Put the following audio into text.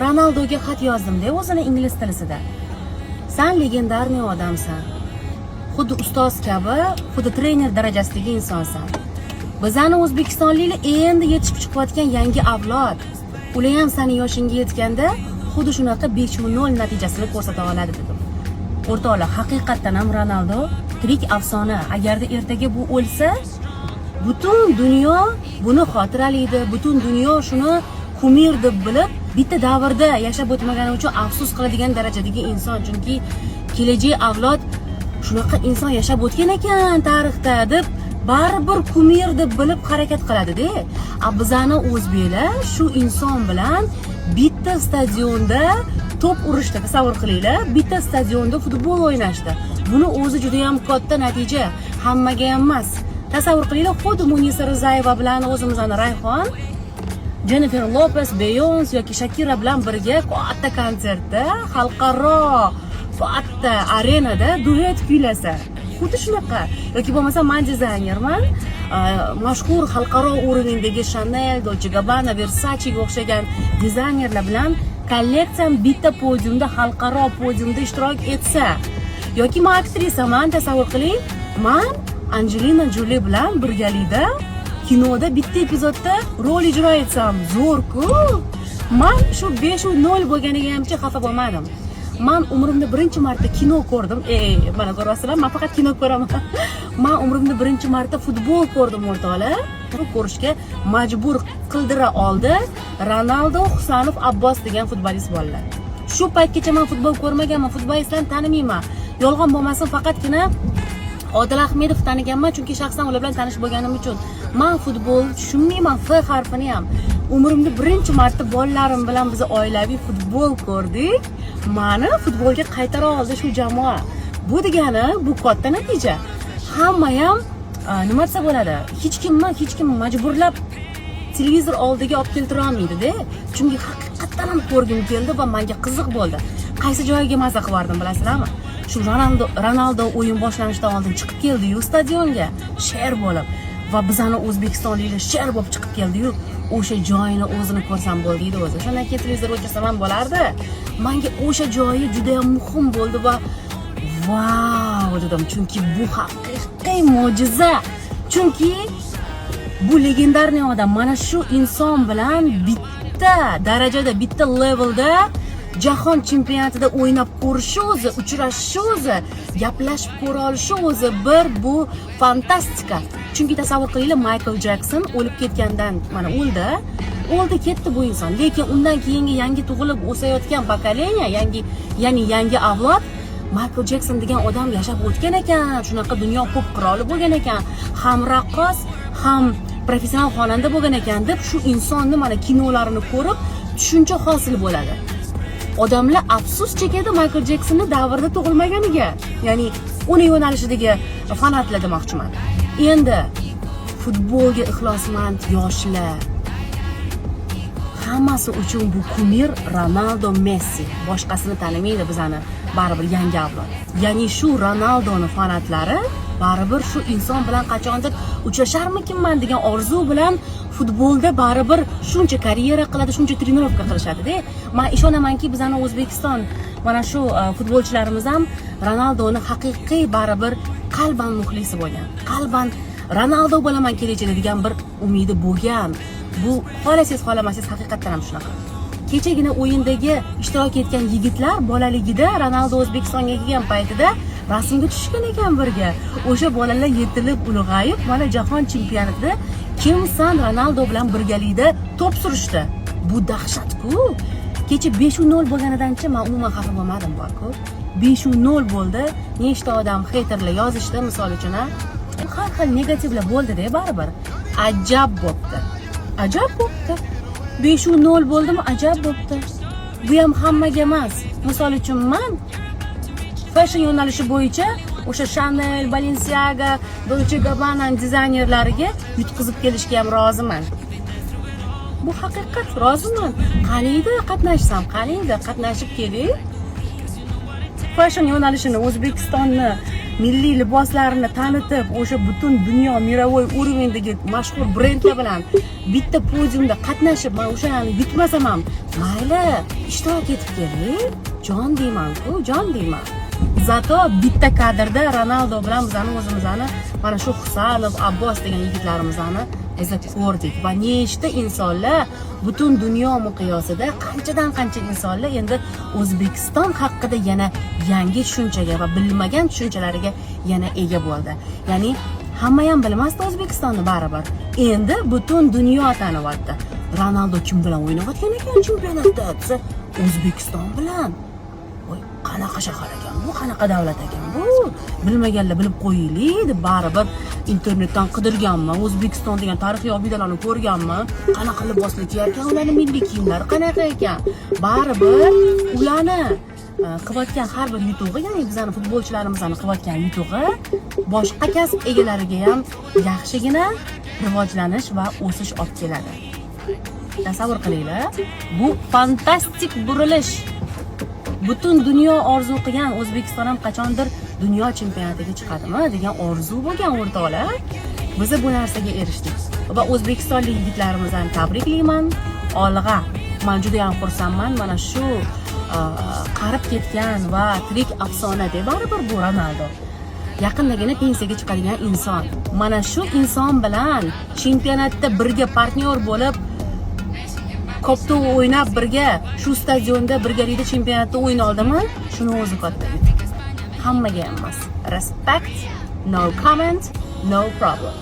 Ronaldoga xat yozdim-da o'zini ingliz tilisida. Sen legendarniy odamsan. Xuddi ustoz kabi, xuddi trener darajasidagi insonsan. Bizani o'zbekistonliklar endi yetishib chiqayotgan yangi avlod. Ular ham seni yoshingga yetganda xuddi shunaqa 5-0 natijasini ko'rsata oladi dedim. O'rtoqlar, haqiqatan ham Ronaldo tirik afsona. Agarda ertaga bu o'lsa, butun dunyo buni xotiralaydi, butun dunyo shuni kumir deb bilib, bitta davrda yashab o'tmagani uchun afsus qiladigan darajadagi inson. Chunki kelajak avlod shunaqa inson yashab o'tgan ekan tarixda deb baribir kumir deb bilib harakat qiladi-da. Bizani o'zbeklar shu inson bilan bitta stadionda top urishdi, tasavvur qilinglar, bitta stadionda futbol o'ynashdi. Buni o'zi juda ham katta natija, hammaga ham emas. Tasavvur qilinglar, xuddi Munisa Rizayeva bilan o'zimizning Rayhon, Jennifer Lopez, Beyonce yoki Shakira bilan birga katta konsertda, xalqaro katta arenada duet kuylasa, xuddi shunaqa. Yoki bo'lmasa, men dizaynerman, mashhur xalqaro o'rindagi Chanel, Dolce Gabbana, Versace ga o'xshagan dizaynerlar bilan kolleksiyam bitta podiumda, xalqaro podiumda ishtirok etsa, yoki men aktrisaman, tasavvur qiling, men Angelina Jolie bilan birgalikda kinoda bitta epizodda rol ijro etsam, zo'r-ku. Men shu 5-0 bo'lganiga hamcha xafa bo'lmadim. Men umrimda birinchi marta kino ko'rdim. Mana ko'rasizlar, men faqat kino ko'raman. Men umrimda birinchi marta futbol ko'rdim, o'rtoqlar. Ko'rishga majbur qildira oldi Ronaldo Husanov Abbos degan futbolist bolalar. Shu paytgacha men futbol ko'rmaganman, futbolistlarni tanimayman. Yolg'on bo'lmasin, faqatgina Odil Ahmedov taniganman, chunki shaxsan ular bilan tanish bo'lganim uchun. Men futbol tushunmayman, F harfini ham. Umrimda birinchi marta bolalarim bilan biz oilaviy futbol ko'rdik. Meni futbolga qaytara oldi shu jamoa. Bu degani, bu katta natija. Hamma ham nima desa bo'ladi? Hech kim majburlab televizor oldiga olib keltira olmaydi-da. Chunki haqiqatan ham ko'rgim keldi va menga qiziq bo'ldi. Qaysi joyiga maza qildim, bilasizlarmi? Shu Ronaldo o'yin boshlanishidan oldin chiqib keldi-yu stadionga, sher bo'lib, va bizani o'zbekistonliklar sher bo'lib chiqib keldi-yu, o'sha joyini o'zini ko'rsam bo'ldi deydi o'zi. Shundan keyin televizor o'chirsam ham bo'lardi. Menga o'sha joyi juda ham muhim bo'ldi va vau dedim, chunki bu haqiqiy mo'jiza. Chunki bu legendarniy odam mana shu inson bilan bitta darajada, bitta levelda jahon chempionatida o'ynab ko'rishi o'zi, uchrashishi o'zi, gaplashib ko'ra olishi o'zi bu fantastika. Chunki tasavvur qilinglar, Michael Jackson o'lib ketgandan mana o'ldi ketdi bu inson. Lekin undan keyingi yangi tug'ilib o'sayotgan pokoleniya, yangi avlod Michael Jackson degan odam yashab o'tgan ekan, shunaqa dunyo pop qiroli bo'lgan ekan, ham raqqos, ham professional xonanda bo'lgan ekan deb shu insonni mana kinolarini ko'rib tushuncha hosil bo'ladi. Odamlar afsus chekadi Michael Jacksonni davrida tug'ilmaganiga. Ya'ni uni yo'nalishidagi fanatlar demoqchiman. Endi futbolga ixlosmand yoshlar hammasi uchun bu kumir Ronaldo, Messi. Boshqasini tanimaydi bizani baribir yangi avlod. Ya'ni shu Ronaldoni fanatlari baribir shu inson bilan qachondir uchrasharmikinman degan orzu bilan futbolda baribir shuncha karyera qiladi, shuncha trenirovka qilishadi-da. Men ishonamanki, bizani O'zbekiston mana shu futbolchilarimiz ham Ronaldoni haqiqiy baribir qalban muxlisi bo'lgan. Qalban Ronaldo bo'laman kelajakda degan bir umidi bo'lgan. Bu xolasiz xolamassiz haqiqatan ham shunaqa. Kechagina o'yindagi ishtirok etgan yigitlar bolaligida Ronaldo O'zbekistonga kelgan paytida rasmga tushgan ekan birga. O'sha bolalar yetilib ulg'ayib, mana jahon chempionatida kimsan Ronaldo bilan birgalikda top surishdi. Bu dahshat-ku. Kecha 5-0 bo'lganidan-chi men umuman xafa bo'lmadim borku. 5-0 bo'ldi. Nechta odam haterlar yozishdi, misol uchun, har xil negativlar bo'ldi-da baribir. Ajab bo'pti. Ajab bo'pti. 5-0 bo'ldimi? Ajab bo'pti. Bu ham hammaga emas. Misol uchun men fashion yo'nalishi bo'yicha o'sha Chanel, Balenciaga, Dolce Gabbana dizaynerlariga yutqizib kelishga ham roziman. Bu haqiqat, roziman. Qaniydi qatnashsam, qaniydi qatnashib keling. Fashion yo'nalishini, O'zbekistonni milliy liboslarini tanitib, o'sha butun dunyo mirovoy уровеньdagi mashhur brendlar bilan bitta podiumda qatnashib, men o'shani yutmasam ham, mayli, ishtirok etib keling. Jon deyman-ku, jon deyman. Zato bitta kadrda Ronaldo bilan bizani o'zimizni mana shu Husanov, Abbos degan yigitlarimizni ko'rdik va nechta insonlar butun dunyo miqyosida qanchadan qancha insonlar endi O'zbekiston haqida yana yangi tushunchaga va bilmagan tushunchalarga yana ega bo'ldi. Ya'ni hamma ham bilmasdi O'zbekistonni baribir. Endi butun dunyo tanilyapti. Ronaldo kim bilan o'ynayotgan ekan chempionatda desa, O'zbekiston bilan. Voy, qanaqa shahar ekan bu, qanaqa davlat ekan bu? Bilmaganlar bilib qo'yaylik deb baribir internetdan qidirganman, O'zbekiston degan tarixiy obidalarni ko'rganman. Qanaqa liboslar kiyar ekan, ularning milliy kiyimlari qanaqa ekan? Baribir ularni qilayotgan har bir yutug'i, ya'ni bizning futbolchilarimizning qilayotgan yutug'i boshqa kasb egalariga ham yaxshigina rivojlanish va o'sish olib keladi. Tasavvur qilinglar, bu fantastik burilish. Butun dunyo orzu qilgan, O'zbekiston ham qachondir dunyo chempionatiga chiqadimi degan orzu bo'lgan o'rtoqlar. Biz bu narsaga erishdik va o'zbekistonlik yigitlarimizni tabriklayman. Olg'a. Men juda ham xursandman. Mana shu qarib ketgan va tirik afsona deb baribir bu Ronaldo. Yaqindagina pensiyaga chiqadigan inson. Mana shu inson bilan chempionatda birga partnyor bo'lib Kopda o'ynab birga shu stadionda birgalikda chempionatda o'yin oldimi? Shuni o'zi katta. Hammaga emas. Respect, no comment, no problem.